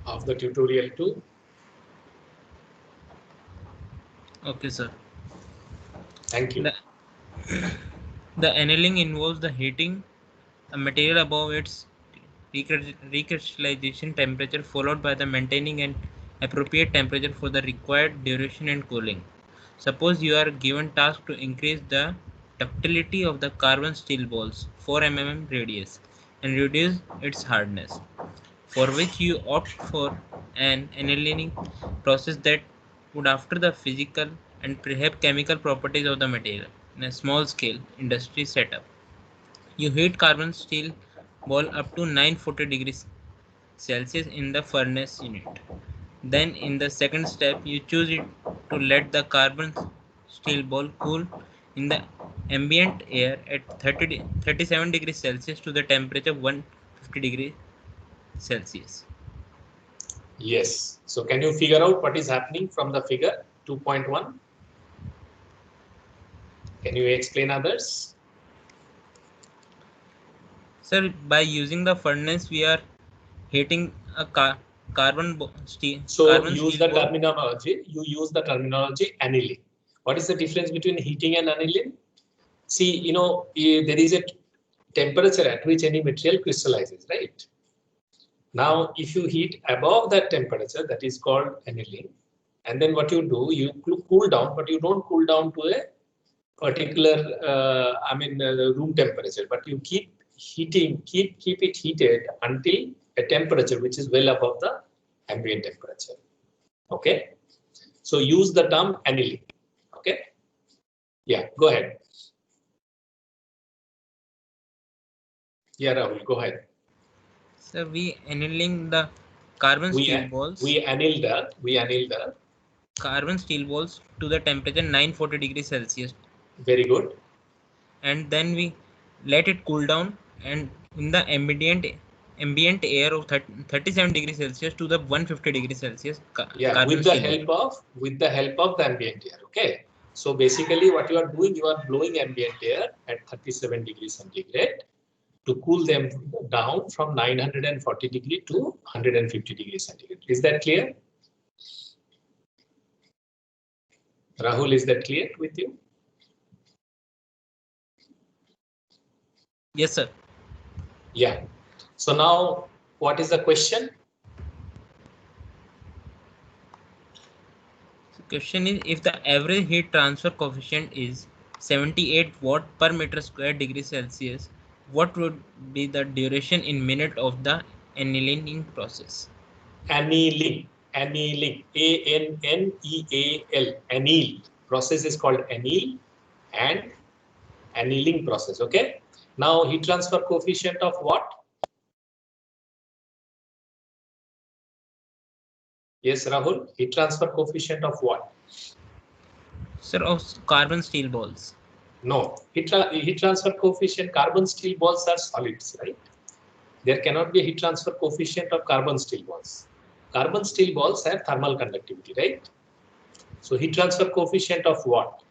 of the tutorial 2. Okay, sir. Thank you. The annealing involves the heating a material above its recrystallization temperature, followed by the maintaining an appropriate temperature for the required duration and cooling. Suppose you are given task to increase the ductility of the carbon steel balls 4 mm radius and reduce its hardness, for which you opt for an annealing process that would alter the physical and perhaps chemical properties of the material in a small scale industry setup. You heat carbon steel ball up to 940 degrees Celsius in the furnace unit. Then in the second step, you choose it to let the carbon steel ball cool in the ambient air at 37 degrees Celsius to the temperature 150 degrees Celsius. Yes. So can you figure out what is happening from the figure 2.1? Can you explain others? Sir, by using the furnace, we are heating a carbon steel. So use the terminology. You use the terminology annealing. What is the difference between heating and annealing? See, there is a temperature at which any material crystallizes, right? Now, if you heat above that temperature, that is called annealing. And then what you do, you cool down, but you don't cool down to a particular, room temperature, but you keep heating, keep it heated until a temperature which is well above the ambient temperature. Okay. So use the term annealing. Okay. Yeah, go ahead. Yeah, Rahul, go ahead. So we annealing the carbon steel balls. We anneal the carbon steel balls to the temperature 940 degrees Celsius. Very good. And then we let it cool down and in the ambient air of 37 degrees Celsius to the 150 degrees Celsius. Yeah, with the help of the ambient air. Okay. So basically what you are doing, you are blowing ambient air at 37 degrees centigrade to cool them down from 940 degree to 150 degrees centigrade. Is that clear? Rahul, is that clear with you? Yes, sir. Yeah. So now what is the question? The question is, if the average heat transfer coefficient is 78 watt per meter square degree Celsius, what would be the duration in minute of the annealing process? Annealing, A-N-N-E-A-L, anneal. Process is called anneal and annealing process. Okay. Now heat transfer coefficient of what? Yes, Rahul. Heat transfer coefficient of what? Sir, of carbon steel balls. No, heat transfer coefficient, carbon steel balls are solids, right? There cannot be a heat transfer coefficient of carbon steel balls. Carbon steel balls have thermal conductivity, right? So heat transfer coefficient of what?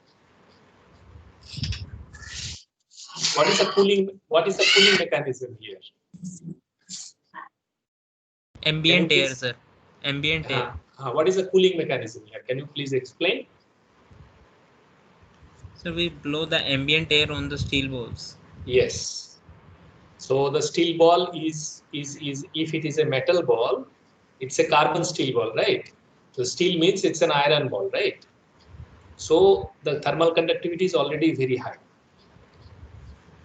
What is the cooling mechanism here? Ambient air, sir. Ambient air. What is the cooling mechanism here? Can you please explain? So we blow the ambient air on the steel balls. Yes. So the steel ball is if it is a metal ball, it's a carbon steel ball, right? So steel means it's an iron ball, right? So the thermal conductivity is already very high.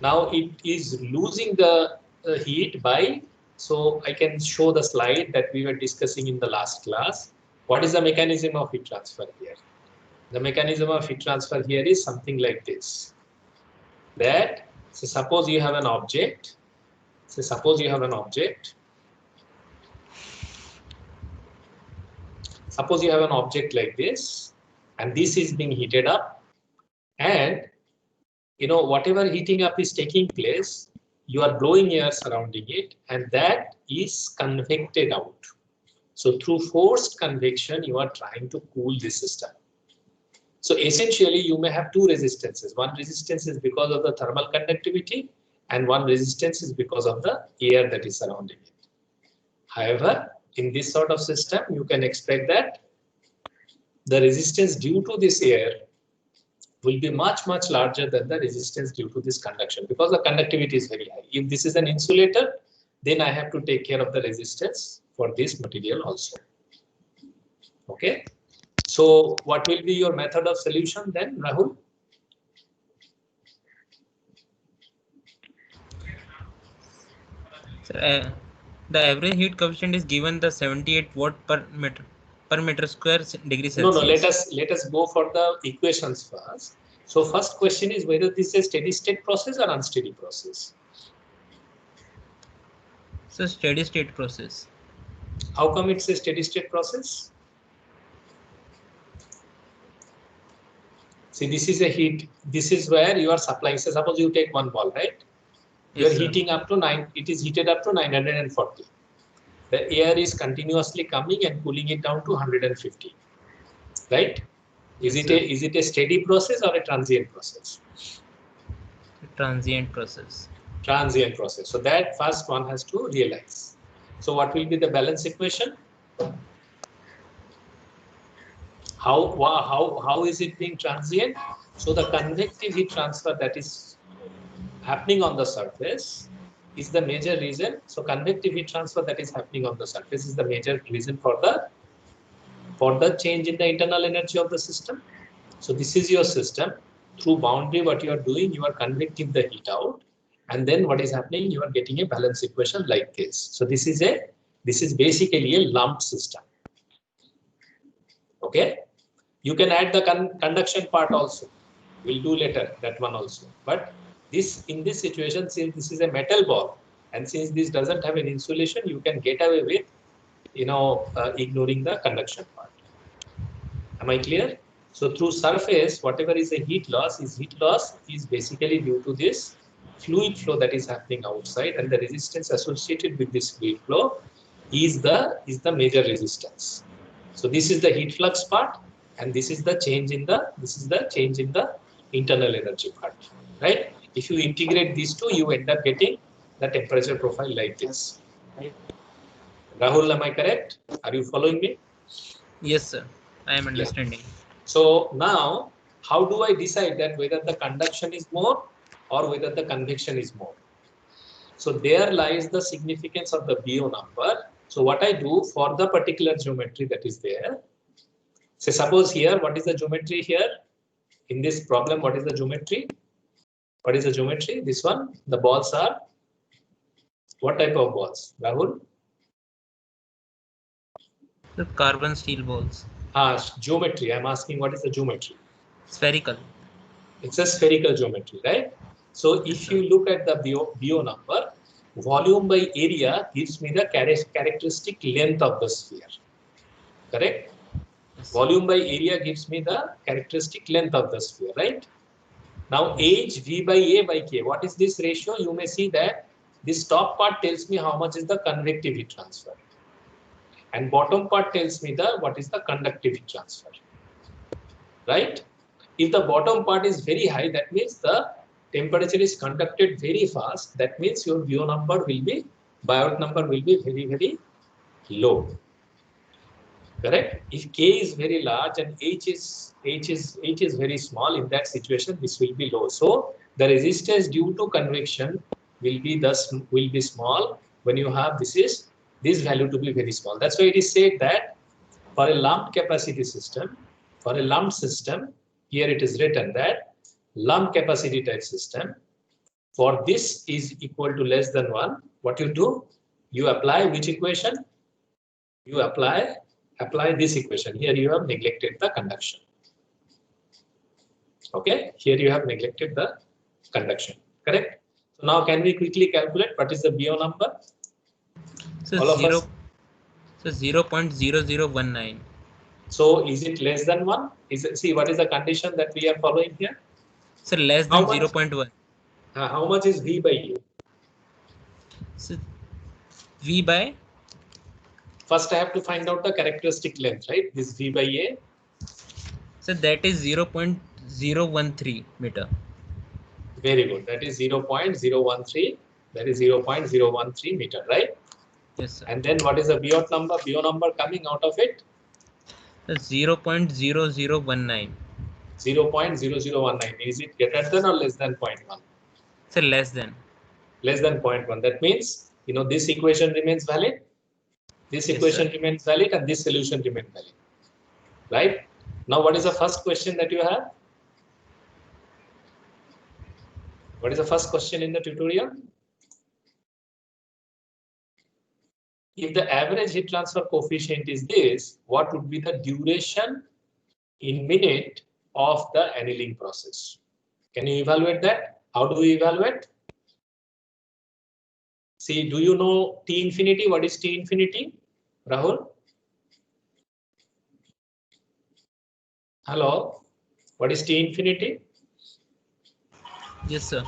Now it is losing the heat by, so I can show the slide that we were discussing in the last class. What is the mechanism of heat transfer here? The mechanism of heat transfer here is something like this. That, so suppose you have an object. So suppose you have an object. Suppose you have an object like this, and this is being heated up, and whatever heating up is taking place, you are blowing air surrounding it, and that is convected out. So through forced convection, you are trying to cool this system. So essentially, you may have two resistances. One resistance is because of the thermal conductivity, and one resistance is because of the air that is surrounding it. However, in this sort of system, you can expect that the resistance due to this air will be much larger than the resistance due to this conduction, because the conductivity is very high. If this is an insulator, then I have to take care of the resistance for this material also. Okay. So what will be your method of solution then, Rahul? Sir, the average heat coefficient is given the 78 watt per meter square degree Celsius. No, let us go for the equations first. So first question is whether this is a steady state process or unsteady process. So steady state process. How come it's a steady state process? See, this is a heat. This is where you are supplying. So suppose you take one ball, right? You are heating up to 9. It is heated up to 940. The air is continuously coming and cooling it down to 150. Right? Is it a steady process or a transient process? Transient process. Transient process. So that first one has to realize. So what will be the balance equation? How is it being transient? So the convective heat transfer that is happening on the surface is the major reason. So convective heat transfer that is happening on the surface is the major reason for the change in the internal energy of the system. So this is your system. Through boundary, what you are doing, you are convecting the heat out, and then what is happening, you are getting a balance equation like this. So this is basically a lumped system. Okay, you can add the conduction part also. We'll do later that one also. But in this situation, since this is a metal ball, and since this doesn't have an insulation, you can get away with ignoring the conduction part. Am I clear? So through surface, whatever is the heat loss is basically due to this fluid flow that is happening outside, and the resistance associated with this fluid flow is the major resistance. So this is the heat flux part, and this is the change in the internal energy part, right? If you integrate these two, you end up getting the temperature profile like this. Rahul, am I correct? Are you following me? Yes, sir. I am understanding. Yeah. So now, how do I decide that whether the conduction is more or whether the convection is more? So there lies the significance of the BO number. So what I do for the particular geometry that is there. So suppose here, what is the geometry here? In this problem, what is the geometry? What is the geometry? This one, the balls are, what type of balls, Rahul? The carbon steel balls. Geometry. I'm asking what is the geometry? Spherical. It's a spherical geometry, right? So if you look at the BO number, volume by area gives me the characteristic length of the sphere. Correct? Yes. Volume by area gives me the characteristic length of the sphere, right? Now H V by A by K. What is this ratio? You may see that this top part tells me how much is the convective heat transfer, and bottom part tells me what is the conductive heat transfer, right? If the bottom part is very high, that means the temperature is conducted very fast. That means your BO number will be, Biot number will be very, very low. Correct? If K is very large and H is very small, in that situation this will be low. So the resistance due to convection will be small when you have this value to be very small. That's why it is said that for a lumped capacity system, for a lumped system, here it is written that lumped capacity type system, for this is equal to less than 1. What you do? You apply which equation? You apply this equation. Here you have neglected the conduction. Okay, here you have neglected the conduction. Correct? So now can we quickly calculate what is the BO number? So 0.0019. So is it less than 1? See, what is the condition that we are following here? So less than 0.1. How much is V by U? So V by? First I have to find out the characteristic length, right? This V by A. So that is 0.013 meter. Very good. That is 0.013. That is 0.013 meter, right? Yes, sir. And then what is the BO number? BO number coming out of it? 0.0019. 0.0019. Is it greater than or less than 0.1? So less than. Less than 0.1. That means, you know, this equation remains valid. This Yes, equation sir. remains valid and this solution remains valid. Right? Now, what is the first question that you have? What is the first question in the tutorial? If the average heat transfer coefficient is this, what would be the duration in minute of the annealing process? Can you evaluate that? How do we evaluate? See, do you know T infinity? What is T infinity? Rahul? Hello? What is T infinity? Yes, sir.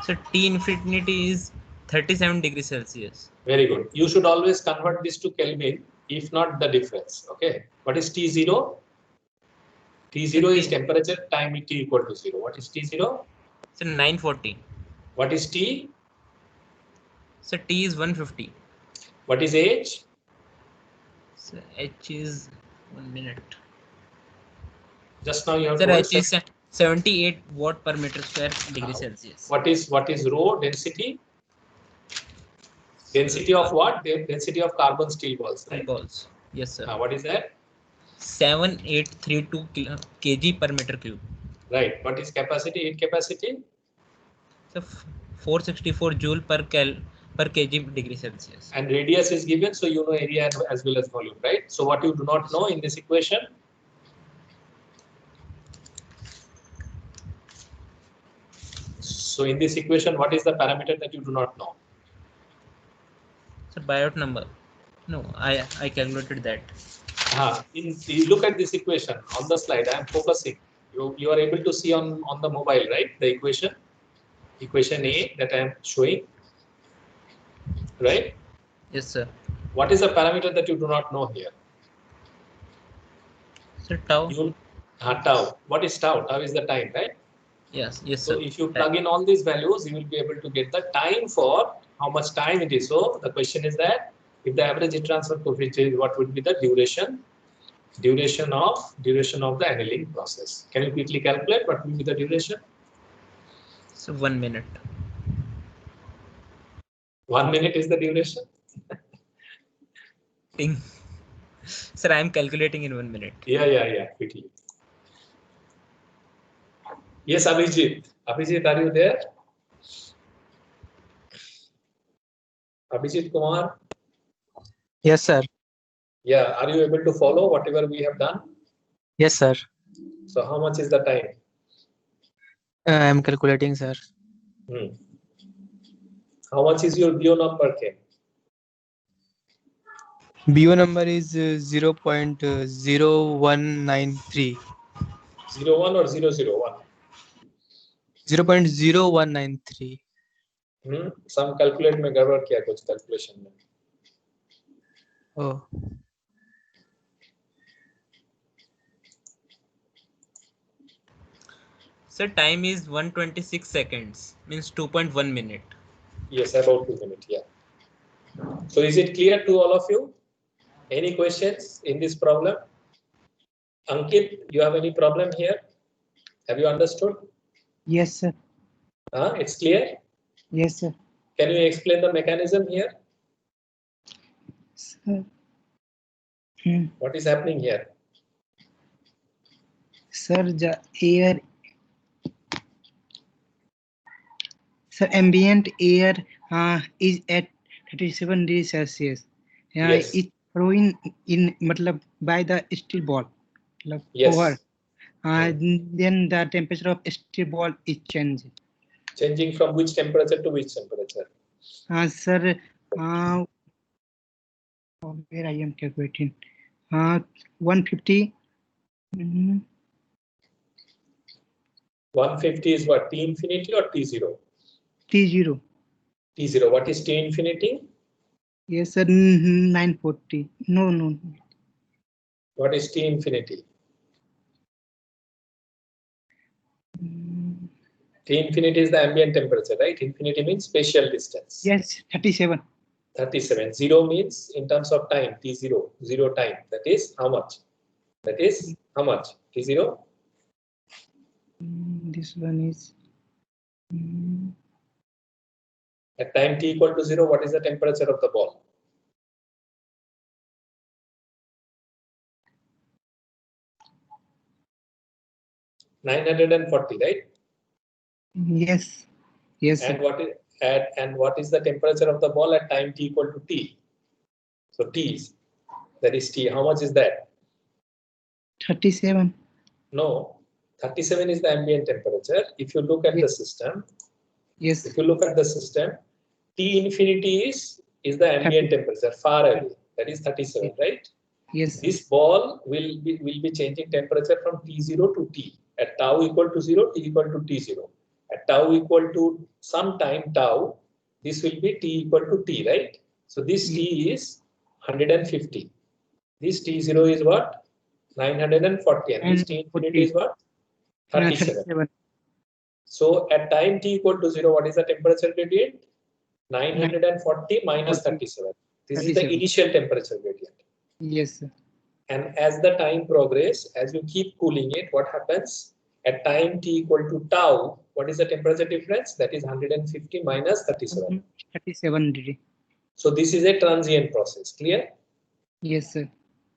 So T infinity is 37 degrees Celsius. Very good. You should always convert this to Kelvin, if not the difference. Okay. What is T0? T0 is temperature time T equal to 0. What is T0? So 940. What is T? So T is 150. What is H? So H is 1 minute. Just now you have Sir, told H is 78 watt per meter square degree Celsius. What is rho? Density? Density of what? Density of carbon steel balls, right? Balls. Yes, sir. What is that? 7832 kg per meter cube. Right. What is capacity? Heat capacity? So 464 joule per kg degree Celsius. And radius is given, so you know area as well as volume, right? So what you do not know in this equation? So in this equation, what is the parameter that you do not know? So Biot number. No, I calculated that. You look at this equation on the slide. I am focusing. You are able to see on the mobile, right? The equation A that I am showing, right? Yes, sir. What is the parameter that you do not know here? So tau. Tau. What is tau? Tau is the time, right? Yes, yes, So sir. if you plug in all these values, you will be able to get the time for how much time it is. So the question is that if the average heat transfer coefficient, what would be the duration of the annealing process? Can you quickly calculate what will be the duration? So 1 minute. 1 minute is the duration. Sir, I am calculating in 1 minute. Yeah, quickly. Yes, Abhijit. Abhijit, are you there? Abhijit Kumar? Yes, sir. Yeah, are you able to follow whatever we have done? Yes, sir. So how much is the time? I am calculating, sir. How much is your BO number, Ken? BO number is 0.0193. 01 or 001? 0.0193. Some calculate में गड़बड़ किया कुछ calculation में. Oh. So time is 126 seconds, means 2.1 minute. Yes, about 2 minutes, yeah. So is it clear to all of you? Any questions in this problem? Ankit, you have any problem here? Have you understood? Yes, sir. It's clear? Yes, sir. Can you explain the mechanism here? Sir. What is happening here? Sir, the air. Sir, ambient air is at 37 degrees Celsius. Yes. It's flowing in by the steel ball. Yes. Over. Then the temperature of steel ball is changing. Changing from which temperature to which temperature? Sir, where I am calculating. 150. 150 is what? T infinity or T0? T0. T0. What is T infinity? Yes, sir. 940. No. What is T infinity? T infinity is the ambient temperature, right? Infinity means spatial distance. Yes, 37. 37. 0 means in terms of time, T0, 0 time. That is how much? That is how much? T0? This one is At time T equal to 0, what is the temperature of the ball? (940), right? yes. Yes. And what is the temperature of the ball at time T equal to T? So T is, that is T. How much is that? 37. No, 37 is the ambient temperature. If you look at the system, Yes. if you look at the system, T infinity is the ambient temperature far away. That is 37, right? Yes. This ball will be changing temperature from T0 to T. At tau equal to 0, T equal to T0. At tau equal to some time tau, this will be T equal to T, right? So this T is 150. This T0 is what? 940. And this T infinity is what? 37. So at time T equal to 0, what is the temperature gradient? 940 minus 37. This is the 37. initial temperature gradient. Yes. And as the time progresses, as you keep cooling it, what happens? At time T equal to tau, what is the temperature difference? That is 150 minus 37. 37 degree. So this is a transient process. Clear? Yes, sir.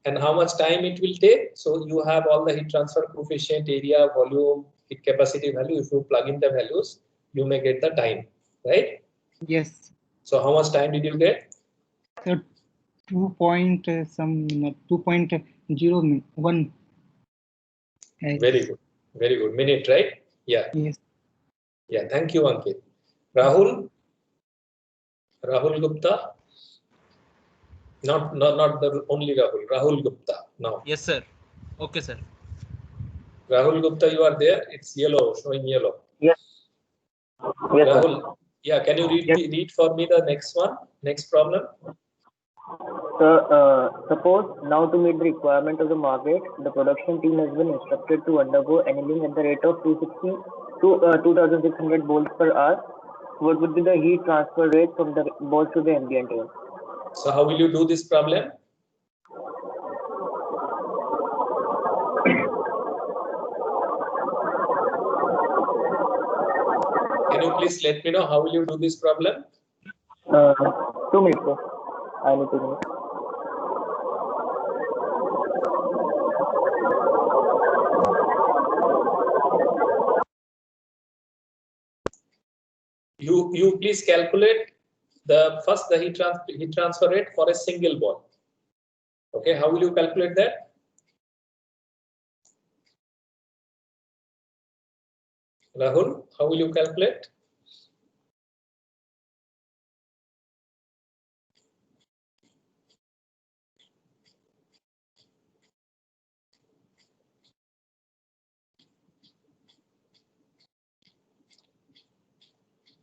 And how much time it will take? So you have all the heat transfer coefficient, area, volume, heat capacity value. If you plug in the values, you may get the time, right? Yes. So how much time did you get? So 2.01. Very good. Very good. Minute, right? Yeah. Yes. Yeah. Thank you, Ankit. Rahul Gupta. Not the only Rahul. Rahul Gupta. Now. Yes, sir. Okay, sir. Rahul Gupta, you are there. It's yellow, showing yellow. Yes. Yes, Rahul. sir. Yeah. Can you read for me the next one? Next problem. So, suppose now to meet the requirement of the market, the production team has been instructed to undergo annealing at the rate of 2,600 volts per hour. What would be the heat transfer rate from the balls to the ambient air? So how will you do this problem? Can you please let me know how will you do this problem? 2 minutes, sir. I need 2 minutes. You please calculate the heat transfer rate for a single ball. Okay, how will you calculate that? Rahul, how will you calculate?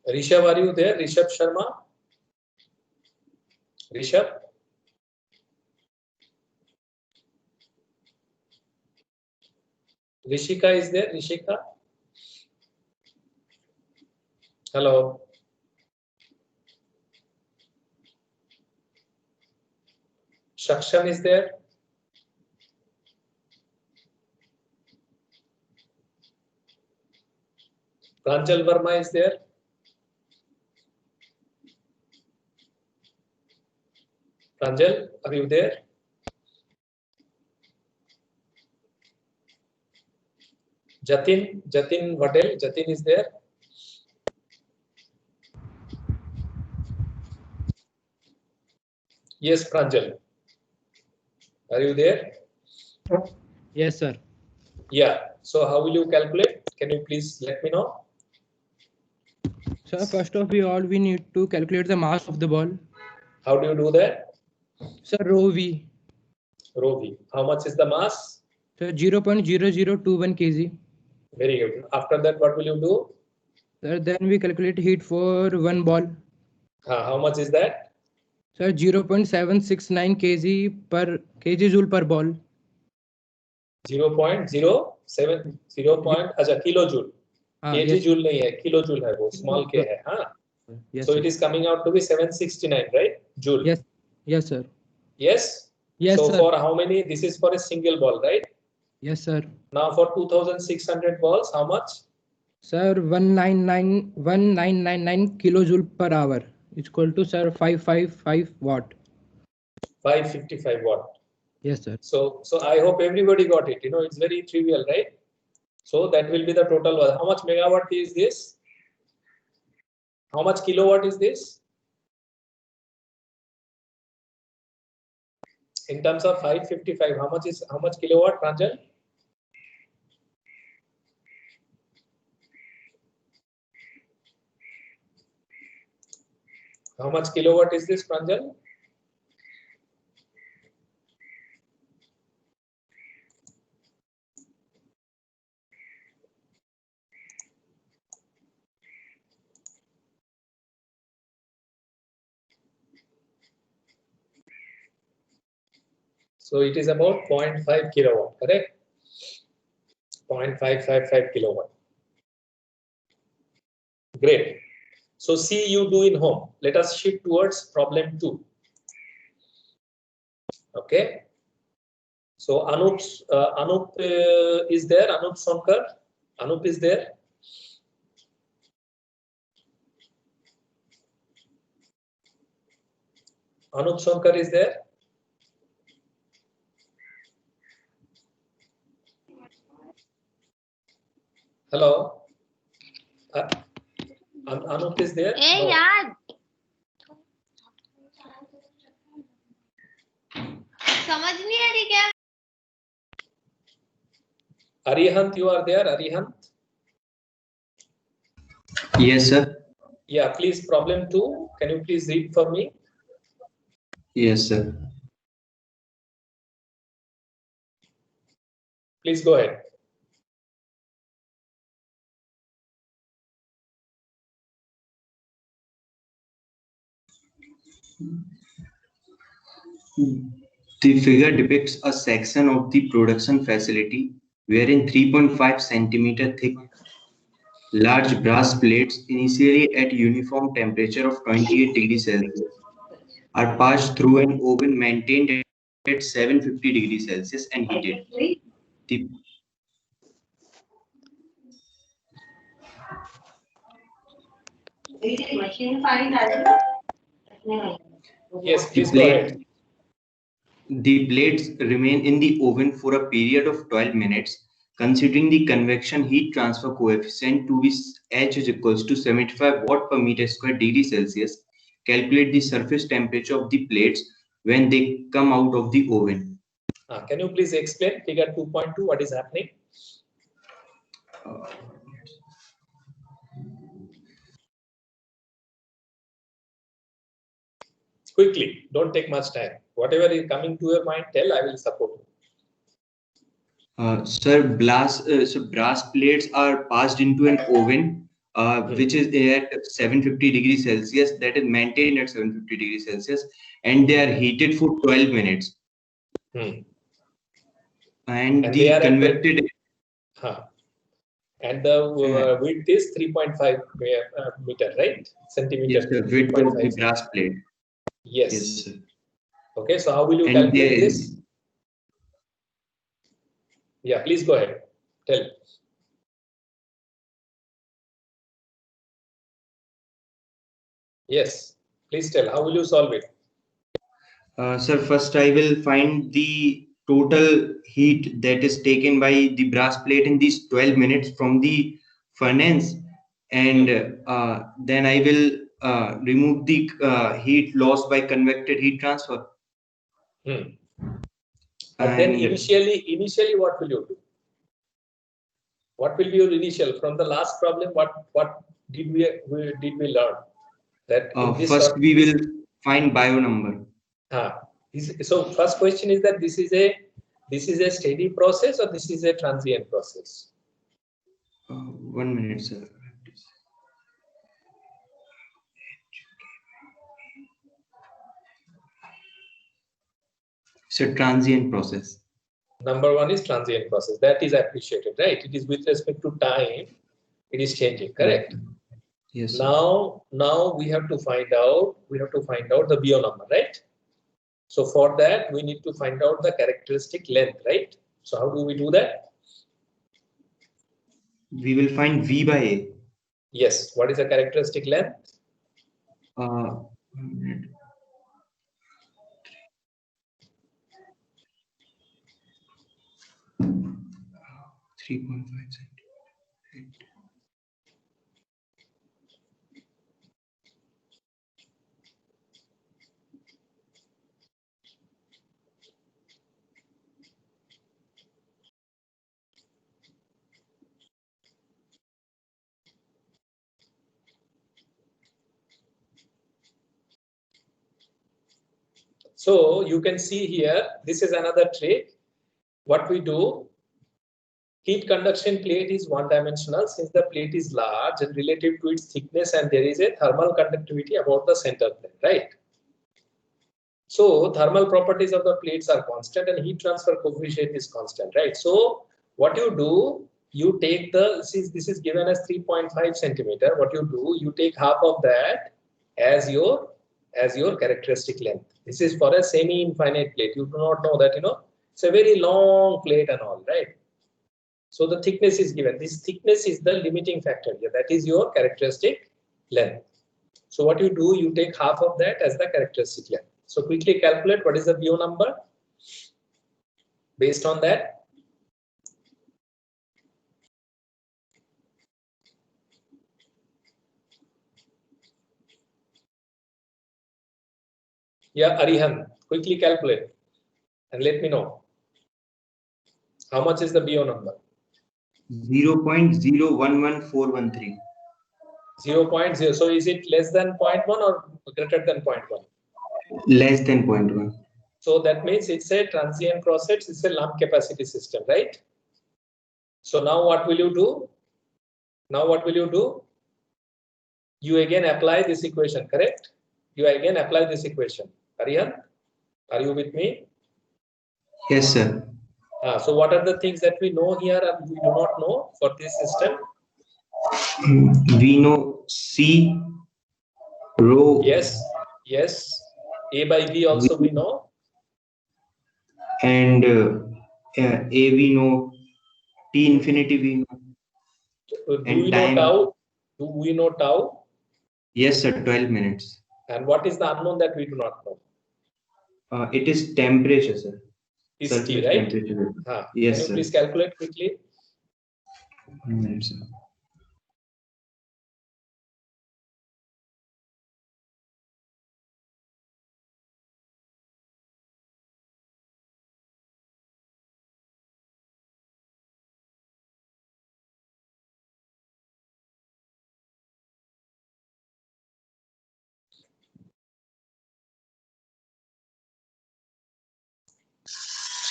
Rishabh, are you there? Rishabh Sharma? Rishabh? Rishika is there? Rishika? Hello. Shakshan is there? Pranjal Verma is there? Pranjal, are you there? Jatin Vatel, Jatin is there? Yes, Pranjal. Are you there? Yes, sir. Yeah. So how will you calculate? Can you please let me know? Sir, first of all, we need to calculate the mass of the ball. How do you do that? Sir, rho V. Rho V. How much is the mass? Sir, 0.0021 kg. Very good. After that, what will you do? Sir, then we calculate heat for one ball. How much is that? Sir, 0.769 kg per ball. 0.07 kilojoule. kg yes. joule नहीं है, kilojoule है वो, small k है. हाँ. Yes, So sir. it is coming out to be 769, right? Joule. Yes. Yes, sir. Yes. Yes, So sir. for how many? This is for a single ball, right? Yes, sir. Now for 2600 balls, how much? Sir, 1999 kilojoule per hour. It's equal to, sir, 555 watt. 555 watt. Yes, sir. So I hope everybody got it. You know, it's very trivial, right? So that will be the total. How much megawatt is this? How much kilowatt is this? In terms of 555, how much kilowatt, Pranjal? How much kilowatt is this, Pranjal? So it is about 0.5 kilowatt, correct? 0.555 kilowatt. Great. So C you do in home. Let us shift towards problem 2. Okay. So Anup is there. Anup Sonkar. Anup is there. Anup Sonkar is there. Hello. Anup is there. A No. यार समझ नहीं आ रही क्या? Arihant, you are there. Arihant. Yes, sir. Yeah, please. Problem 2. Can you please read for me? Yes, sir. Please go ahead. The figure depicts a section of the production facility wherein 3.5 centimeter thick large brass plates, initially at uniform temperature of 28 degrees Celsius, are passed through an oven maintained at 750 degrees Celsius and heated. The Yes, please go ahead. The plates remain in the oven for a period of 12 minutes. Considering the convection heat transfer coefficient to be H is equals to 75 watt per meter square degree Celsius, calculate the surface temperature of the plates when they come out of the oven. Can you please explain figure 2.2 what is happening? Quickly, don't take much time. Whatever is coming to your mind, tell. I will support you. Sir, brass plates are passed into an oven which is at 750 degrees Celsius, that is maintained at 750 degrees Celsius, and they are heated for 12 minutes. And they the are convected and the width is 3.5 meter, right? Centimeter. Yes, the width of the brass plate. Yes. Yes, sir. Okay, so how will you calculate this? Yeah, please go ahead. Tell. Yes, please tell. How will you solve it? Sir, first I will find the total heat that is taken by the brass plate in these 12 minutes from the furnace, and then I will remove the heat lost by convected heat transfer. But then initially what will you do? What will be your initial from the last problem? What did we learn? That first we will find bio number. So first question is that this is a steady process or this is a transient process? 1 minute, sir. It's a transient process. Number 1 is transient process. That is appreciated, right? It is with respect to time, it is changing, correct? Yes, sir. Now we have to find out the BO number, right? So for that we need to find out the characteristic length, right? So how do we do that? We will find V by A. Yes, what is the characteristic length? 3.5 centimeters. So you can see here, this is another trick. What we do, heat conduction plate is one dimensional since the plate is large and relative to its thickness, and there is a thermal conductivity about the center plate, right? So thermal properties of the plates are constant and heat transfer coefficient is constant, right? So what you do, you take the, since this is given as 3.5 centimeter, what you do, you take half of that as your characteristic length. This is for a semi-infinite plate. You do not know that, it's a very long plate and all, right? So the thickness is given. This thickness is the limiting factor here. That is your characteristic length. So what you do, you take half of that as the characteristic length. So quickly calculate what is the BO number based on that. Yeah, Arihan, quickly calculate and let me know. How much is the BO number? 0.011413. 0.0. So is it less than 0.1 or greater than 0.1? Less than 0.1. So that means it's a transient process, it's a lump capacity system, right? So now what will you do? You again apply this equation, correct? You again apply this equation. Arihan, are you with me? Yes, sir. So what are the things that we know here and we do not know for this system? We know C, rho. Yes. A by V also we know. And A we know, T infinity we know. Do And we time. know tau? Do we know tau? Yes, sir, 12 minutes. And what is the unknown that we do not know? It is temperature, sir. Is Surface T, right? temperature. Can Yes, you sir. please calculate quickly? 1 minute, sir.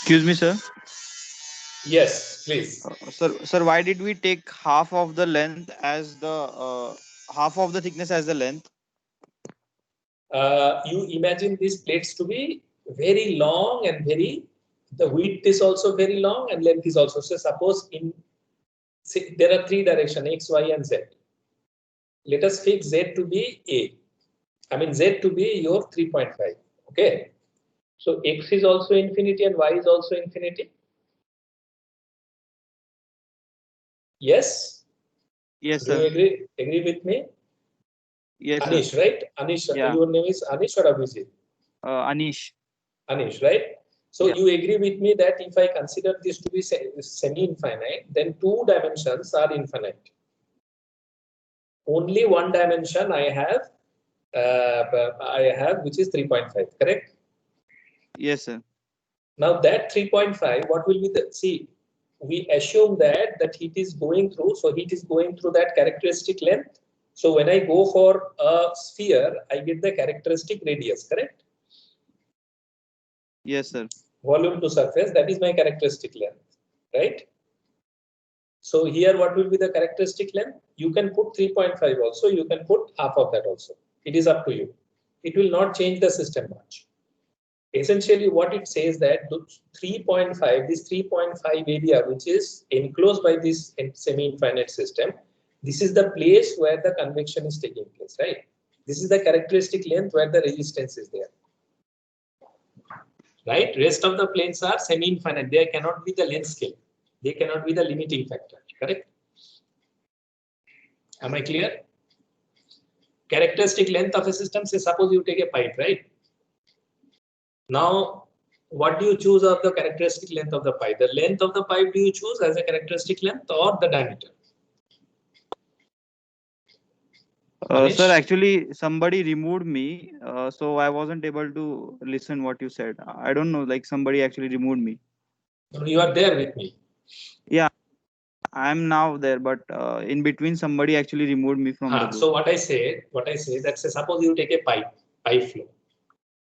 Excuse me, sir. Yes, please. Sir, why did we take half of the length as the half of the thickness as the length? You imagine these plates to be very long and the width is also very long and length is also. So suppose there are three directions, X, Y, and Z. Let us fix Z to be Z to be your 3.5. Okay. So X is also infinity and Y is also infinity. Yes? Yes, Do sir. you agree with me? Yes, Anish, sir. right? Anish, Yeah. your name is Anish or Abhijit? Anish. Anish, right? So Yeah. you agree with me that if I consider this to be semi-infinite, then two dimensions are infinite. Only one dimension I have, which is 3.5, correct? Yes, sir. Now that 3.5, what will be the, see, we assume that heat is going through, so heat is going through that characteristic length. So when I go for a sphere, I get the characteristic radius, correct? Yes, sir. Volume to surface, that is my characteristic length, right? So here what will be the characteristic length? You can put 3.5 also, you can put half of that also. It is up to you. It will not change the system much. Essentially what it says that 3.5, this 3.5 area which is enclosed by this semi-infinite system, This is the place where the convection is taking place, right? This is the characteristic length where the resistance is there. Right? Rest of the planes are semi-infinite. They cannot be the length scale. They cannot be the limiting factor. Correct? Am I clear? Characteristic length of a system, say suppose you take a pipe, right? Now, what do you choose of the characteristic length of the pipe? The length of the pipe do you choose as a characteristic length or the diameter? Manish? Sir, actually, somebody removed me, so I wasn't able to listen what you said. I don't know, like somebody actually removed me. You are there with me. Yeah, I'm now there, but in between, somebody actually removed me from the group. So what I say that say suppose you take a pipe flow.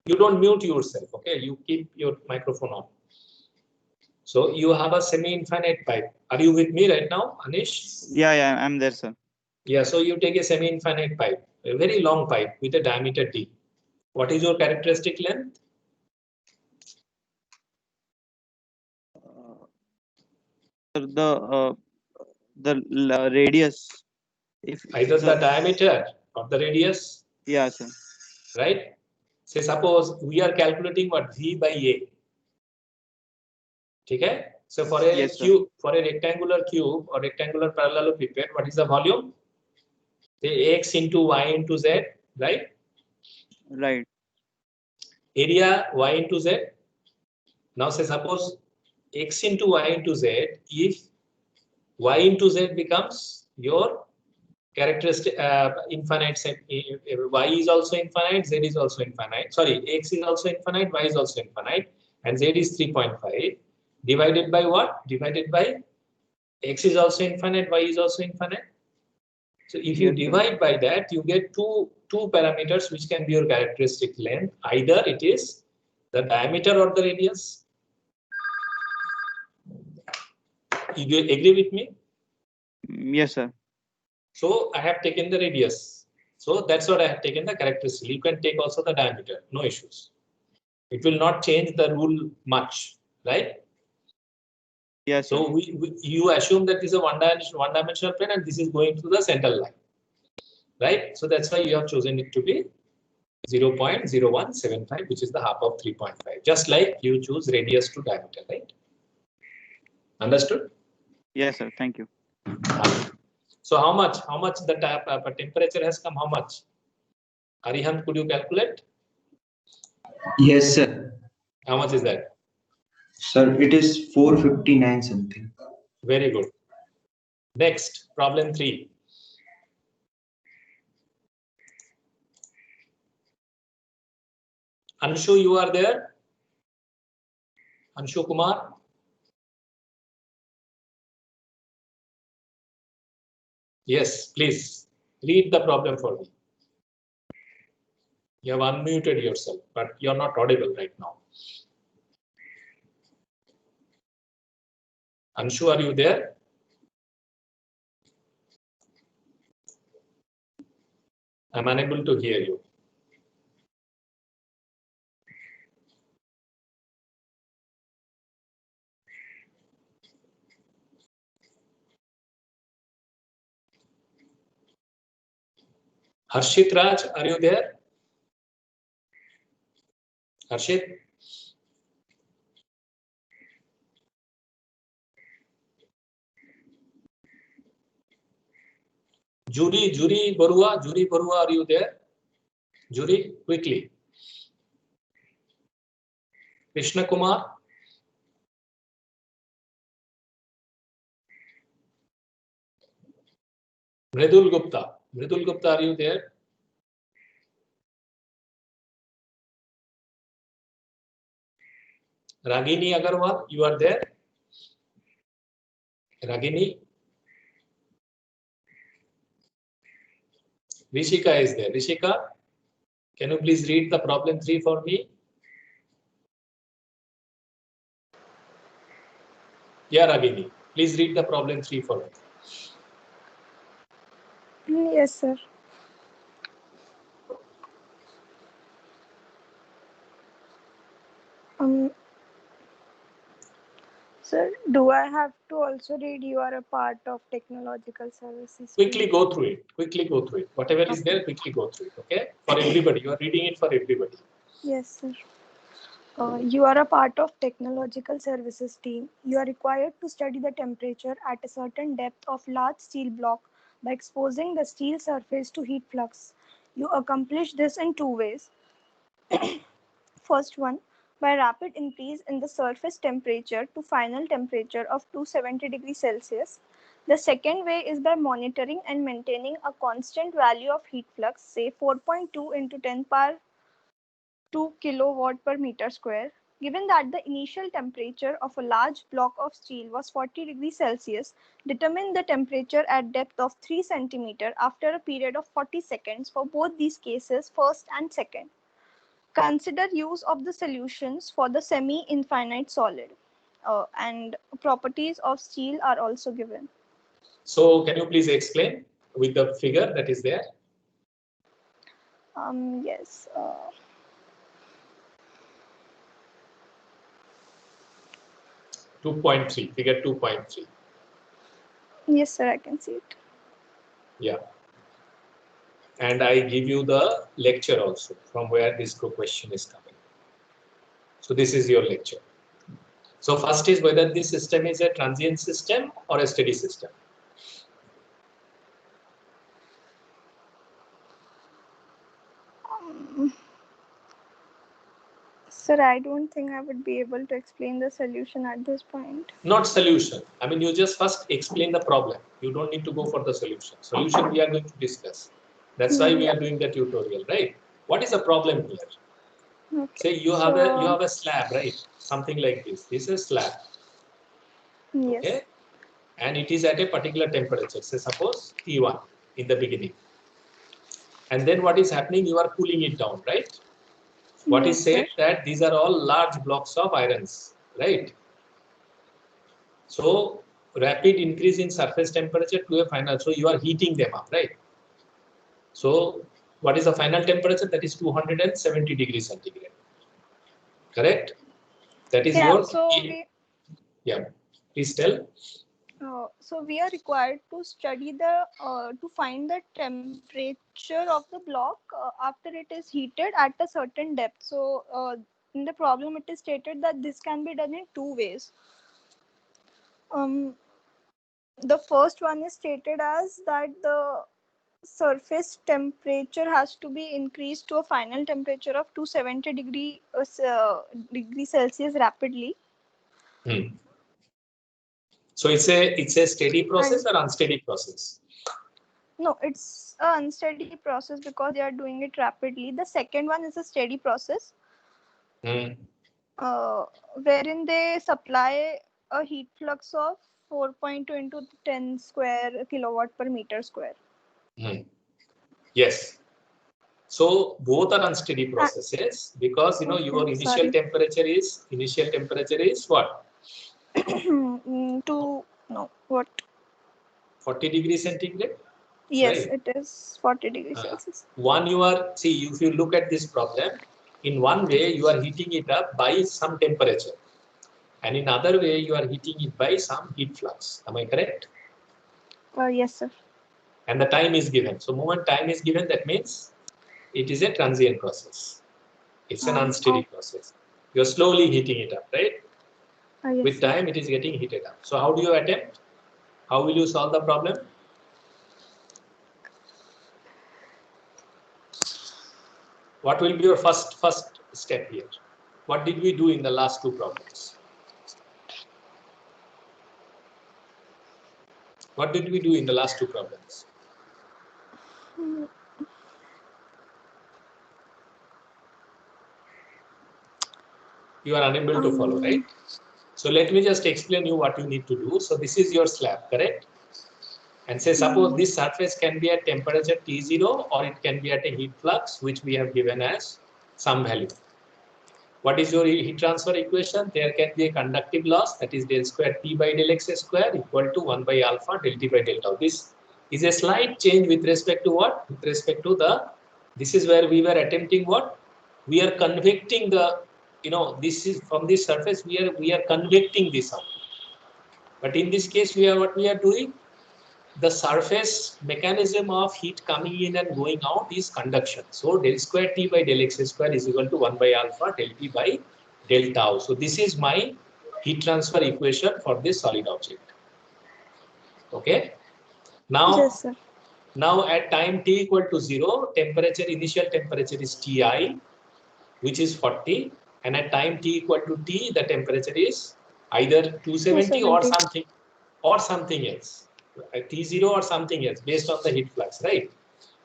You don't mute yourself, okay? You keep your microphone on. So you have a semi-infinite pipe. Are you with me right now, Anish? Yeah, I'm there, sir. Yeah, so you take a semi-infinite pipe, a very long pipe with a diameter d. What is your characteristic length? The radius. Either the diameter or the radius. Yeah, sir. Right? Say suppose we are calculating what V by A. Okay? So for a cube, for a rectangular cube or rectangular parallelepiped, what is the volume? Say x into y into z, right? Right. Area y into z. Now say suppose x into y into z, if y into z becomes your characteristic infinite set, y is also infinite, z is also infinite. Sorry, x is also infinite, y is also infinite, and z is 3.5. Divided by what? Divided by x is also infinite, y is also infinite. So if you divide by that, you get two parameters which can be your characteristic length. Either it is the diameter or the radius. You agree with me? Yes, sir. So I have taken the radius. So that's what I have taken the characteristic. You can take also the diameter, no issues. It will not change the rule much, right? Yes. So you assume that this is a one-dimensional plane and this is going through the central line, right? So that's why you have chosen it to be 0.0175, which is the half of 3.5. Just like you choose radius to diameter, right? Understood? Yes, sir. Thank you. So how much the temperature has come? How much? Arihant, could you calculate? Yes, sir. How much is that? Sir, it is 459 something. Very good. Next, problem 3. Anshu, you are there? Anshu Kumar? Yes, please read the problem for me. You have unmuted yourself, but you're not audible right now. Anshu, are you there? I'm unable to hear you. Harshit Raj, are you there? Harshit? Jury Barua, are you there? Jury, quickly. Krishna Kumar? Mridul Gupta, are you there? Ragini Agarwal, you are there? Ragini? Rishika is there. Rishika, can you please read the problem 3 for me? Yeah, Ragini, please read the problem 3 for me. Yes, sir. Sir, do I have to also read you are a part of technological services? Quickly go through it. Quickly go through it. Whatever is there, quickly go through it. Okay, for everybody. You are reading it for everybody. Yes, sir. You are a part of technological services team. You are required to study the temperature at a certain depth of large steel block by exposing the steel surface to heat flux. You accomplish this in two ways. First one, by rapid increase in the surface temperature to final temperature of 270 degrees Celsius. The second way is by monitoring and maintaining a constant value of heat flux, say 4.2 into 10 power 2 kilowatt per meter square. Given that the initial temperature of a large block of steel was 40 degrees Celsius, determine the temperature at depth of 3 centimeter after a period of 40 seconds for both these cases, first and second. Consider use of the solutions for the semi-infinite solid, and properties of steel are also given. So can you please explain with the figure that is there? Yes. 2.3, figure 2.3. Yes, sir, I can see it. Yeah. And I give you the lecture also from where this question is coming. So this is your lecture. So first is whether this system is a transient system or a steady system. Sir, I don't think I would be able to explain the solution at this point. Not solution. I mean, you just first explain the problem. You don't need to go for the solution. Solution we are going to discuss. That's why we are doing the tutorial, right? What is the problem here? Okay. Say you have a slab, right? Something like this. This is slab. Yes. Okay. And it is at a particular temperature. Say suppose T1 in the beginning. And then what is happening? You are cooling it down, right? What is said that these are all large blocks of irons, right? So rapid increase in surface temperature to a final. So you are heating them up, right? So what is the final temperature? That is 270 degrees centigrade. Correct? That is your. So yeah. Please tell. So we are required to study the to find the temperature of the block after it is heated at a certain depth. So in the problem it is stated that this can be done in two ways. The first one is stated as that the surface temperature has to be increased to a final temperature of 270 degree Celsius rapidly. So it's a steady process or unsteady process? No, it's an unsteady process because they are doing it rapidly. The second one is a steady process, wherein they supply a heat flux of 4.2 into 10 square kilowatt per meter square. Yes. So both are unsteady processes because you know your initial temperature is what? 40 degrees centigrade. Yes, right? It is 40 degrees Celsius. One if you look at this problem, in one way you are heating it up by some temperature, and in other way you are heating it by some heat flux. Am I correct? Yes, sir. And the time is given. So moment time is given, that means it is a transient process. It's an unsteady process. You're slowly heating it up, right? Yes, with time it is getting heated up. So how do you attempt? How will you solve the problem? What will be your first step here? What did we do in the last two problems? What did we do in the last two problems? You are unable to follow, right? So let me just explain you what you need to do. So this is your slab, correct? And say suppose this surface can be at temperature T0 or it can be at a heat flux which we have given as some value. What is your heat transfer equation? There can be a conductive loss, that is del square T by del X square equal to 1 by alpha del T by del tau. This is a slight change with respect to what? With respect to this is where we were attempting what? We are convecting this is from this surface, we are convecting this out. But in this case, what we are doing, the surface mechanism of heat coming in and going out is conduction. So del square T by del x square is equal to 1 by alpha del T by del tau. So this is my heat transfer equation for this solid object. Okay. Now, Yes, sir. now at time t equal to 0, temperature, initial temperature is Ti, which is 40, and at time t equal to T, the temperature is either 270 or 270. something else, T0 or something else based on the heat flux, right?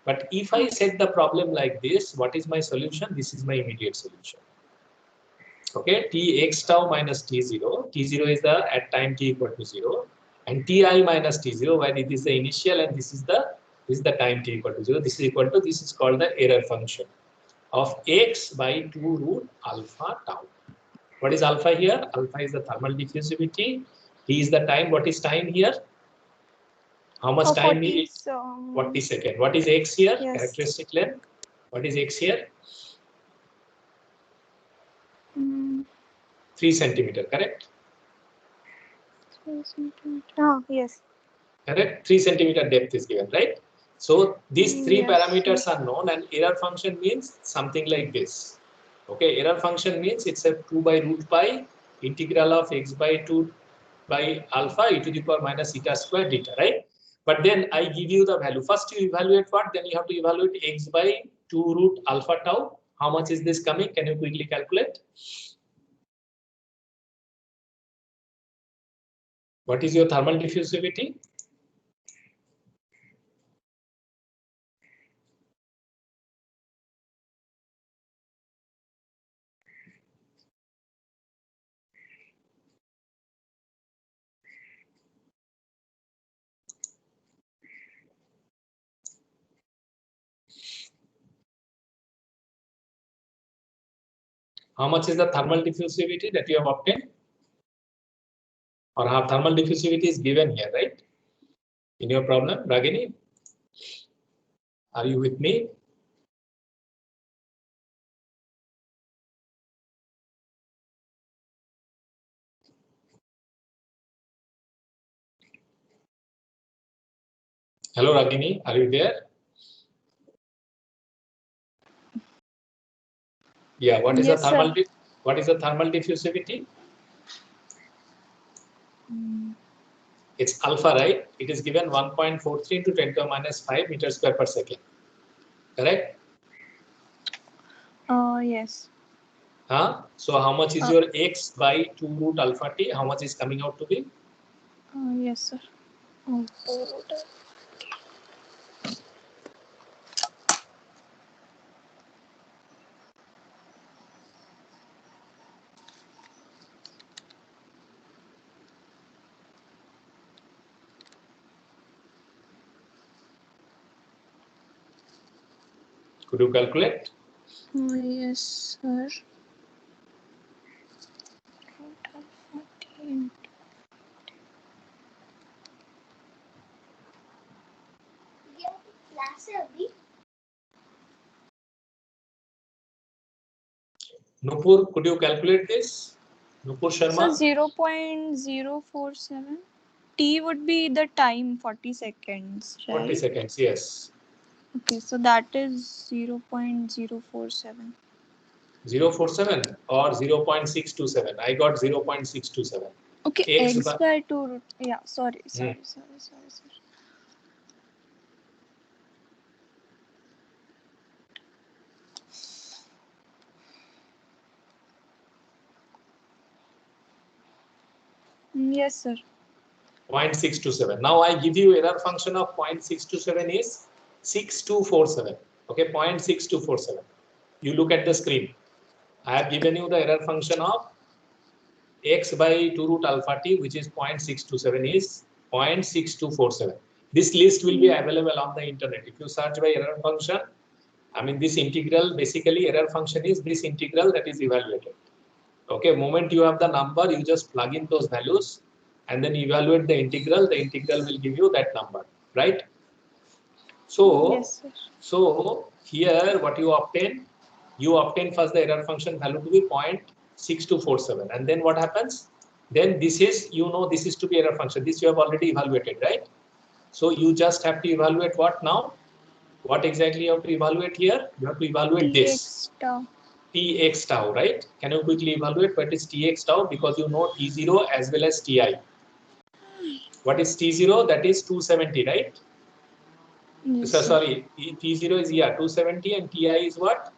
But if I set the problem like this, what is my solution? This is my immediate solution. Okay, Tx tau minus T0. T0 is the at time t equal to 0, and Ti minus T0, when it is the initial and this is the time t equal to 0. This is equal to, this is called the error function of x by 2 root alpha tau. What is alpha here? Alpha is the thermal diffusivity. T is the time. What is time here? How much time 40, is 40 seconds. What is x here? Yes. Characteristic length. What is x here? 3 centimeter, correct? 3 centimeter. Yes. Correct. 3 centimeter depth is given, right? So these three Yes. parameters are known, and error function means something like this. Okay, error function means it's a 2 by root pi integral of x by 2 by alpha e to the power minus eta square theta, right? But then I give you the value. First you evaluate what? Then you have to evaluate x by 2 root alpha tau. How much is this coming? Can you quickly calculate? What is your thermal diffusivity? How much is the thermal diffusivity that you have obtained? Or how thermal diffusivity is given here, right? In your problem, Ragini? Are you with me? Hello, Ragini, are you there? Yeah, what is Yes, the thermal sir. what is the thermal diffusivity? It's alpha, right? It is given 1.43 into 10 to the minus 5 meters square per second. Correct? Yes. Huh? So how much is your x by 2 root alpha t? How much is coming out to be? Yes, sir. Could you calculate? Yes, sir. Nupur, could you calculate this? Nupur So Sharma? 0.047. T would be the time, 40 seconds, right? 40 seconds, yes. Okay, so that is 0.047. 047 or 0.627. I got 0.627. Okay, x by 2 root. Yeah, sorry. Yes, sir. 0.627. Now I give you error function of 0.627 is 6247. Okay, 0.6247. You look at the screen. I have given you the error function of x by 2 root alpha t, which is 0.627 is 0.6247. This list will be available on the internet. If you search by error function, I mean this integral, basically error function is this integral that is evaluated. Okay, moment you have the number, you just plug in those values and then evaluate the integral will give you that number, right? So, yes, sir. So here what you obtain first the error function value to be 0.6247, and then what happens? then this is, you know, this is to be error function. This you have already evaluated, right? So you just have to evaluate what now? What exactly you have to evaluate here? You have to evaluate this. Tau. Tx tau, right? Can you quickly evaluate what is Tx tau? Because you know T0 as well as Ti. What is T0? That is 270, right? Yes, So sir. sorry, T0 is 270 and Ti is what?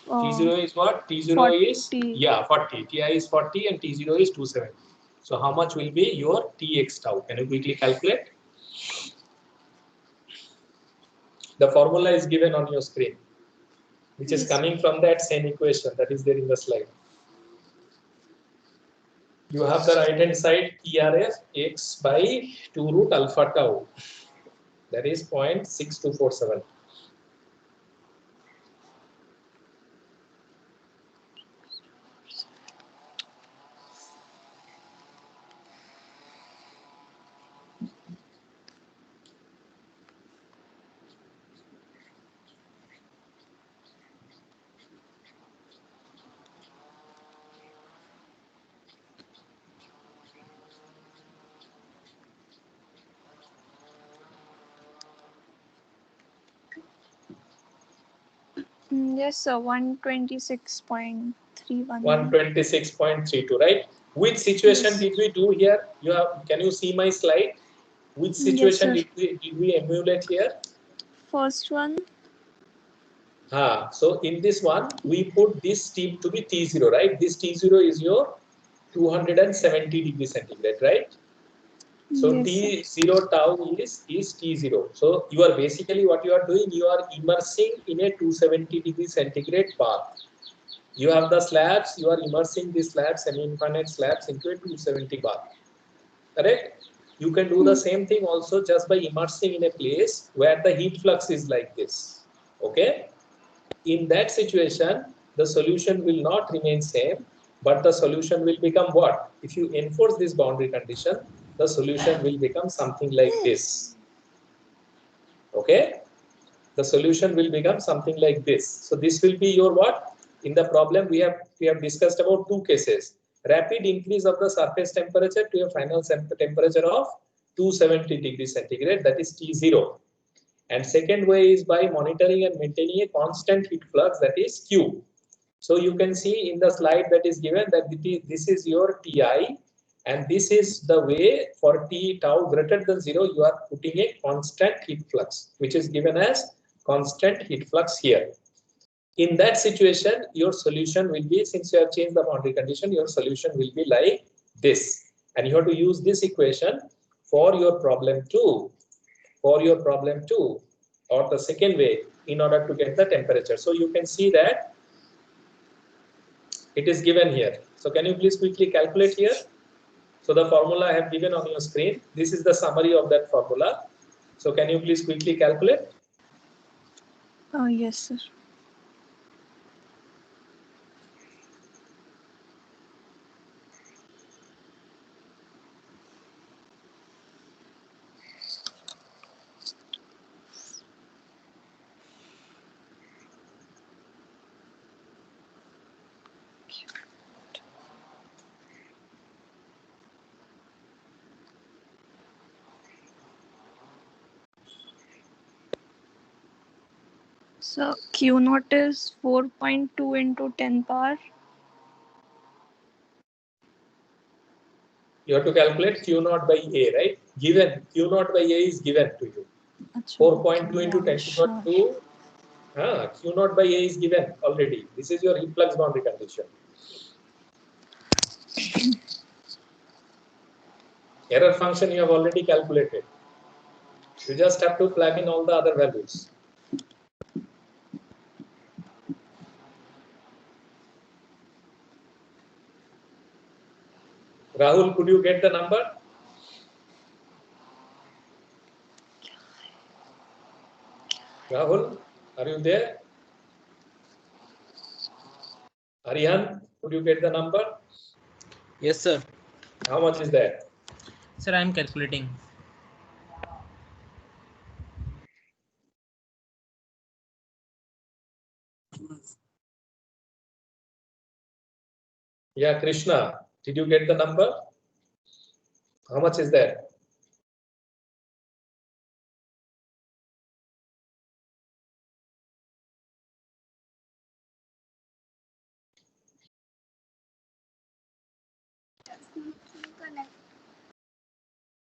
T0 is what? T0 is 40. 40. Ti is 40 and T0 is 270. So how much will be your Tx tau? Can you quickly calculate? The formula is given on your screen, which is coming from that same equation that is there in the slide. You have the right hand side TRF x by 2 root alpha tau. That is 0.6247. Yes, sir. 126.31. 126.32, right? Which situation Yes. did we do here? Can you see my slide? Which situation Yes, did we emulate here? First one. So in this one, we put this T to be T0, right? This T0 is your 270 degrees centigrade, right? So Yes, T0 tau is T0. So you are basically what you are doing, you are immersing in a 270 degrees centigrade bath. You have the slabs, you are immersing these slabs, semi-infinite slabs into a 270 bath. Correct? You can do the same thing also just by immersing in a place where the heat flux is like this. Okay? In that situation, the solution will not remain same, but the solution will become what? If you enforce this boundary condition, the solution will become something like this. Okay? The solution will become something like this. So this will be your what? In the problem we have discussed about two cases. Rapid increase of the surface temperature to a final temperature of 270 degrees centigrade, that is T0. And second way is by monitoring and maintaining a constant heat flux, that is Q. So you can see in the slide that is given that this is your Ti, and this is the way for T tau greater than 0, you are putting a constant heat flux, which is given as constant heat flux here. In that situation, your solution will be, since you have changed the boundary condition, your solution will be like this. And you have to use this equation for your problem 2. For your problem 2, or the second way, in order to get the temperature. So you can see that it is given here. So can you please quickly calculate here? So the formula I have given on your screen. This is the summary of that formula. So can you please quickly calculate? yes, sir. So Q naught is 4.2 into 10 power. You have to calculate Q naught by A, right? Given Q naught by A is given to you. Achha, 4.2 okay, into yeah, 10 to the 2. Q naught by A is given already. This is your heat flux boundary condition. Error function you have already calculated. You just have to plug in all the other values. Rahul, could you get the number? Rahul, are you there? Arihan, could you get the number? Yes, sir. How much is that? Sir, I am calculating. Yeah, Krishna, Did you get the number? How much is there?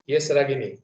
Yes, Ragini.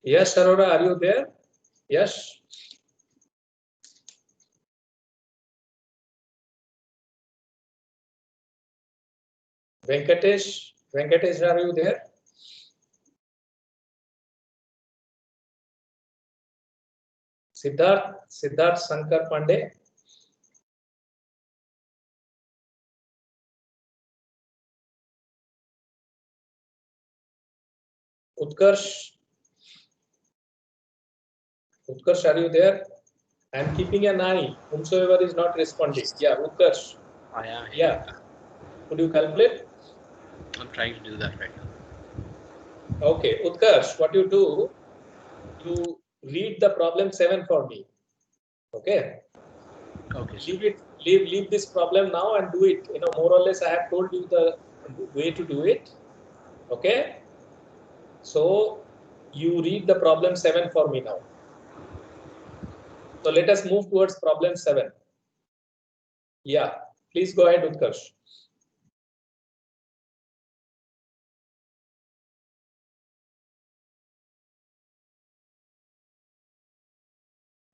Yes, Aurora, are you there? Yes. Venkatesh, are you there? Siddharth Sankar Pandey. Utkarsh, are you there? I am keeping an eye. Whomsoever is not responding. Yeah, Utkarsh. I am. Yeah. Could you calculate? I'm trying to do that right now. Okay, Utkarsh, what you do, you read the problem 7 for me. Okay. Okay. Leave this problem now and do it. You know, more or less, I have told you the way to do it. Okay. So you read the problem 7 for me now. So let us move towards problem 7. Yeah, please go ahead, Utkarsh.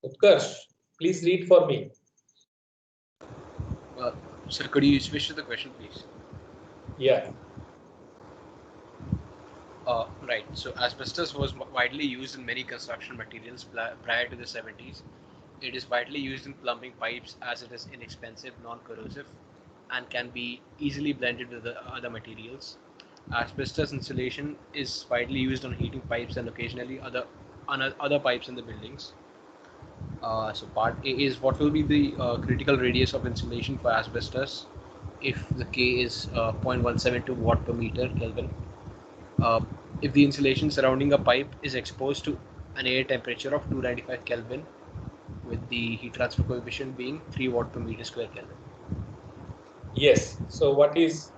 Utkarsh, please read for me. Sir, could you switch to the question, please? Yeah. Right. So asbestos was widely used in many construction materials prior to the 70s. It is widely used in plumbing pipes as it is inexpensive, non-corrosive, and can be easily blended with the other materials. Asbestos insulation is widely used on heating pipes and occasionally other pipes in the buildings. So part A is what will be the critical radius of insulation for asbestos if the K is 0.172 watt per meter Kelvin. If the insulation surrounding a pipe is exposed to an air temperature of 295 Kelvin with the heat transfer coefficient being 3 watt per meter square Kelvin. Yes. So what is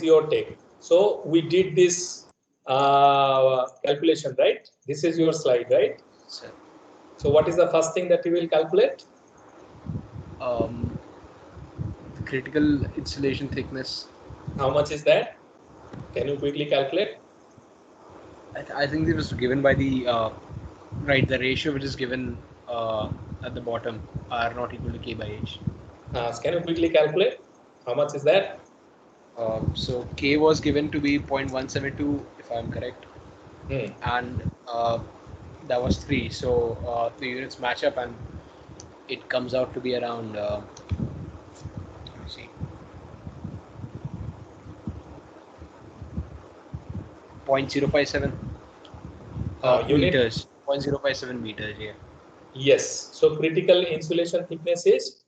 your take? So we did this calculation, right? This is your slide, right? Sir. So what is the first thing that you will calculate? The critical insulation thickness. How much is that? Can you quickly calculate? I think it was given by the right. The ratio which is given at the bottom are not equal to K by H. Can you quickly calculate? How much is that? So K was given to be 0.172 if I'm correct. And that was 3. So the units match up and it comes out to be around, let me see, 0.057 meters. 0.057 meters, yeah. Yes. So critical insulation thickness is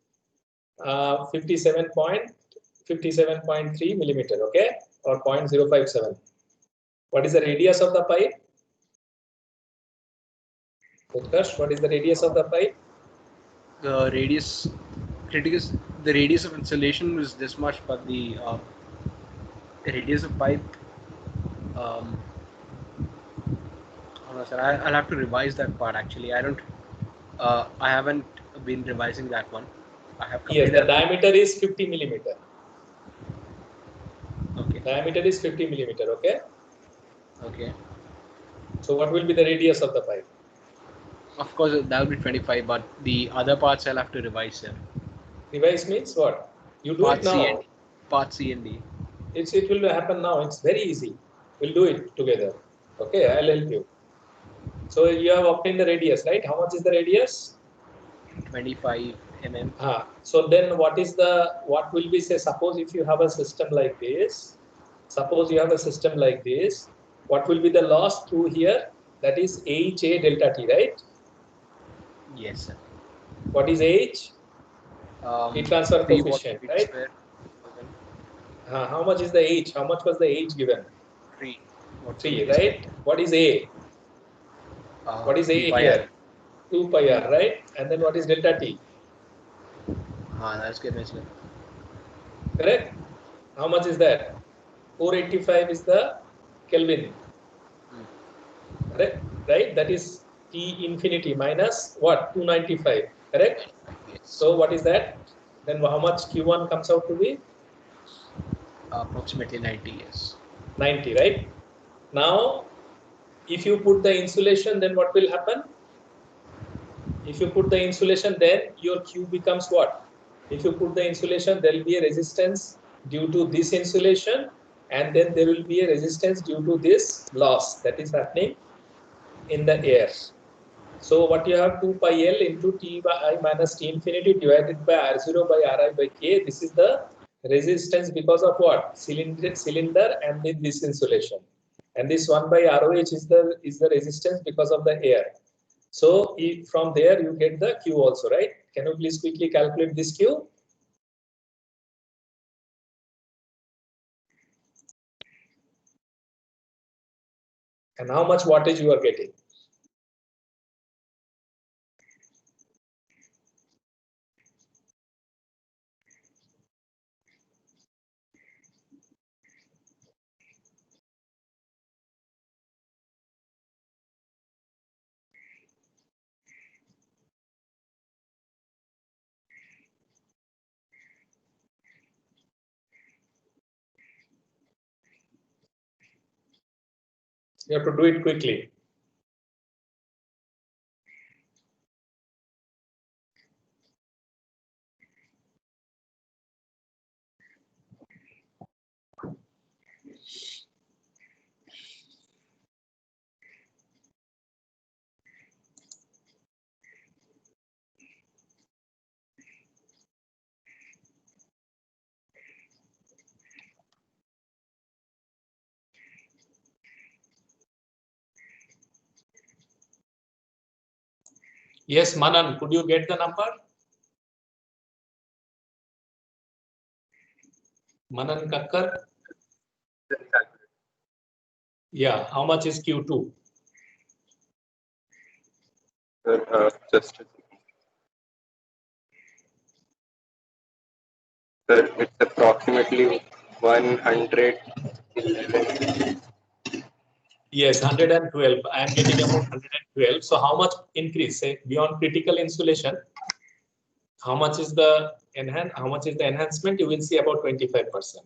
57.3 millimeter, okay, or 0.057. What is the radius of the pipe? Utkarsh, what is the radius of the pipe? The radius of insulation was this much, but the radius of pipe, oh no, sir, I'll have to revise that part actually. I haven't been revising that one. I have Yes, the diameter is 50 millimeter. Okay. Diameter is 50 millimeter, okay? Okay. So what will be the radius of the pipe? Of course, that will be 25, but the other parts I'll have to revise, sir. Revise means what? You do part it now. Part C and D. It will happen now. It's very easy. We'll do it together. Okay, I'll help you. So you have obtained the radius, right? How much is the radius? 25 mm. So then what will be, say, suppose if you have a system like this, what will be the loss through here? That is HA delta T, right? Yes, sir. What is H? Heat transfer 3 coefficient, watt right? square. How much is the H? How much was the H given? 3. 3, right? What is A? What is A 2 pi here? r. 2 pi r, right? And then what is delta T? That's good, sir. Correct? How much is that? 485 is the Kelvin. Correct? Right? That is T infinity minus what? 295. Correct? So what is that? Then how much Q1 comes out to be? Approximately 90, yes. 90, right? Now, if you put the insulation, then what will happen? If you put the insulation, then your Q becomes what? If you put the insulation, there will be a resistance due to this insulation, and then there will be a resistance due to this loss that is happening in the air. So what you have 2 pi L into T by I minus T infinity divided by R0 by Ri by K. This is the resistance because of what? Cylinder and then this insulation. And this 1 by ROH is the resistance because of the air. So from there you get the Q also, right? Can you please quickly calculate this Q? And how much wattage you are getting? You have to do it quickly. Yes, Manan, could you get the number? Manan Kakkar? Yeah, how much is Q2? Just a second. Sir, it's approximately 111. Yes, 112. I am getting about 112. So how much increase? Say beyond critical insulation, how much is the enhancement? You will see about 25%.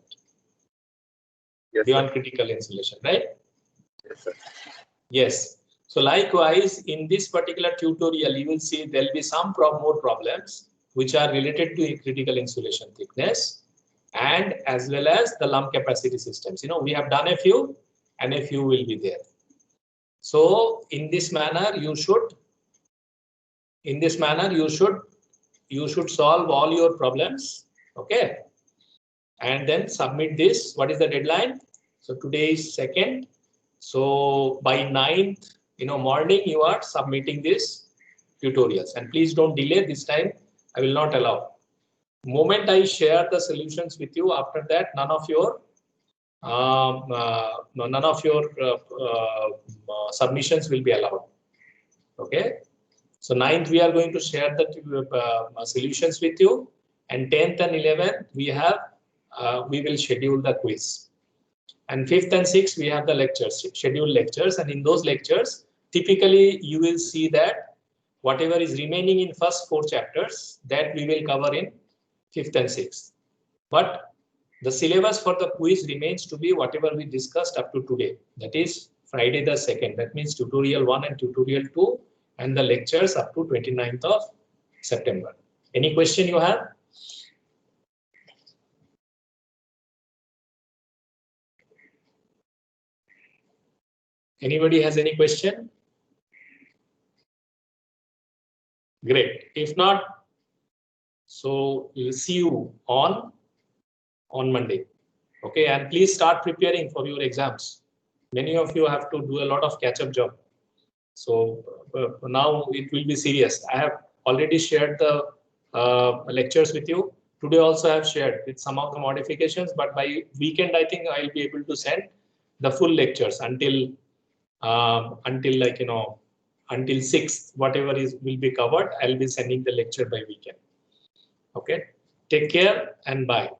Yes, beyond critical insulation, right? Yes, sir. Yes. So likewise, in this particular tutorial, you will see there will be some more problems which are related to critical insulation thickness and as well as the lump capacity systems. You know, we have done a few and a few will be there. So in this manner, you should solve all your problems. Okay. And then submit this. What is the deadline? So today is 2nd. So by 9th, morning, you are submitting this tutorials. And please don't delay this time. I will not allow. Moment I share the solutions with you, after that, none of your submissions will be allowed. Okay. So 9th, we are going to share the solutions with you. And 10th and 11th, we will schedule the quiz. And 5th and 6th, we have the lectures, scheduled lectures. And in those lectures, typically you will see that whatever is remaining in first 4 chapters, that we will cover in 5th and 6th. But the syllabus for the quiz remains to be whatever we discussed up to today. That is Friday the 2nd. That means tutorial 1 and tutorial 2 and the lectures up to 29th of September. Any question you have? Anybody has any question? Great. If not, so we'll see you on Monday. Okay, and please start preparing for your exams. Many of you have to do a lot of catch-up job. So now it will be serious. I have already shared the lectures with you. Today also I have shared with some of the modifications, but by weekend I think I'll be able to send the full lectures until like until 6th, whatever will be covered. I'll be sending the lecture by weekend. Okay, take care and bye.